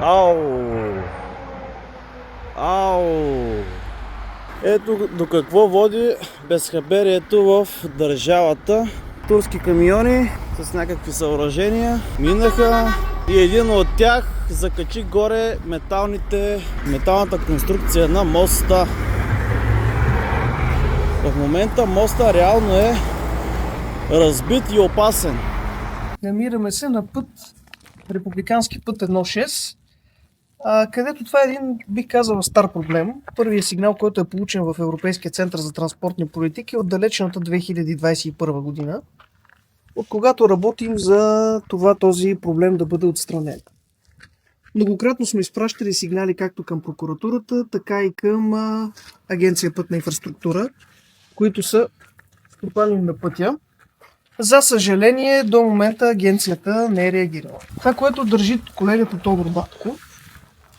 Ау! Ау! Ето до какво води безхаберието в държавата. Турски камиони с някакви съоръжения минаха и един от тях закачи горе металната конструкция на моста. В момента моста реално е разбит и опасен. Намираме се на път, републикански път 1.6, където това е един, бих казал, стар проблем. Първият сигнал, който е получен в Европейския център за транспортни политики, е от далечната 2021 година, от когато работим за това този проблем да бъде отстранен. Многократно сме изпращали сигнали както към прокуратурата, така и към Агенция пътна инфраструктура, които са стопани на пътя. За съжаление, до момента агенцията не е реагирала. Това, което държи колегата Тодор Батко,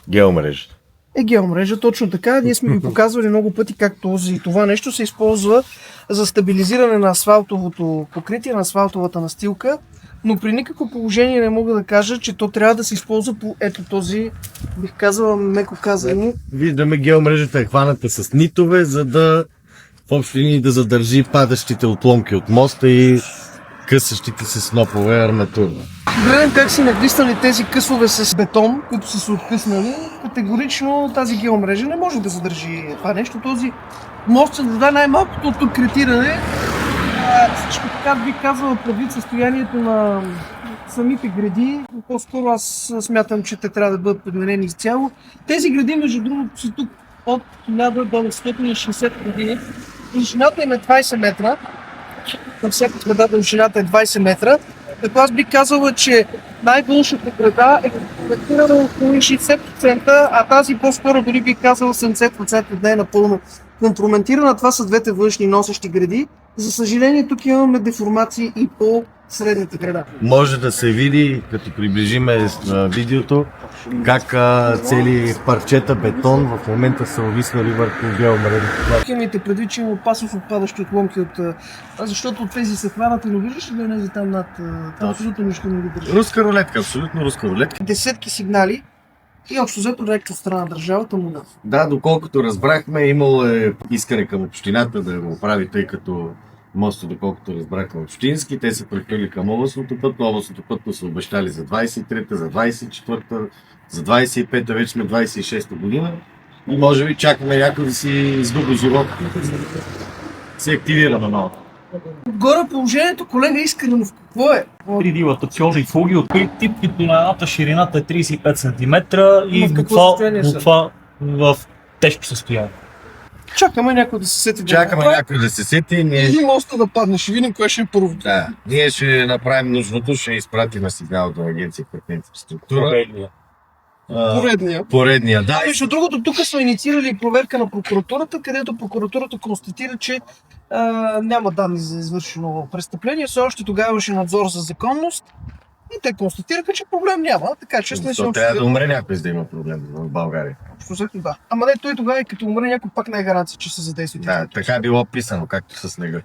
геомрежата. Е геомрежа, точно така. Ние сме ви показвали много пъти как това нещо се използва за стабилизиране на асфалтовото покритие, на асфалтовата настилка, но при никакво положение не мога да кажа, че то трябва да се използва по ето този, бих казала, меко казано. Виждаме геомрежата е хваната с нитове, за да в общи линии да задържи падащите отломки от моста и късащите се снопове арматурно. Гледам как са надвиснали тези късове с бетон, които са се откъснали. Категорично тази геомрежа не може да задържи това нещо. Този мост се нуждае най-малкото от укретиране. Всичко така бих казала предвид състоянието на самите гради. По-скоро аз смятам, че те трябва да бъдат подменени изцяло. Тези гради, между другото, са тук от 1960 години. Дължината им е 20 метра. На всяка града дължината е 20 метра. Като аз бих казала, че най-външната града е компрометирана около 60%, а тази по-скоро дори бих казала 70% да е напълно компрометирана. Това са двете външни носещи гради. За съжаление, тук имаме деформации и по средните града. Може да се види, като приближиме видеото, как цели парчета бетон в момента са увиснали върху геомрежата. Имайте предвид, че има опасност от падащи отломки защото от тези се хванат, но виждаш ли да не там над... Там абсолютно нищо не ги държи. Руска рулетка, абсолютно руска рулетка. Десетки сигнали и общо взето реч от страна на държавата му. Да, доколкото разбрахме, имало е искане към общината да го оправи, тъй като моста, доколкото разбрахме общински, те са прехвърли към областното пътно. Областното пътно са обещали за 23-та, за 24-та, за 25-та, вече сме 26-та година. И може би чакаме някой да си изгуби живота, се активира на малко. Отгоре положението, колега, Искренов, какво е? При дилатационни фуги от тип, като на едната ширината е 35 см и това в тежко състояние. Чакаме някой да се сети. Чакаме някой да се сети. Или моста да падне, ще видим кое ще е първо. Да, ние ще направим нужното, ще изпратим сигнал до Агенция пътна инфраструктура. Поредния, да. Между другото, тук сме инициирали проверка на прокуратурата, където прокуратурата констатира, че няма данни за извършено престъпление. Все още тогава имаше надзор за законност и те констатираха, че проблем няма. Така че сме се трябва да умре някой, за да има проблем в България. Да. Ама не, той тогава и като умре някой пак не е гаранция, че се задейства. Да, така е било писано, както с снега.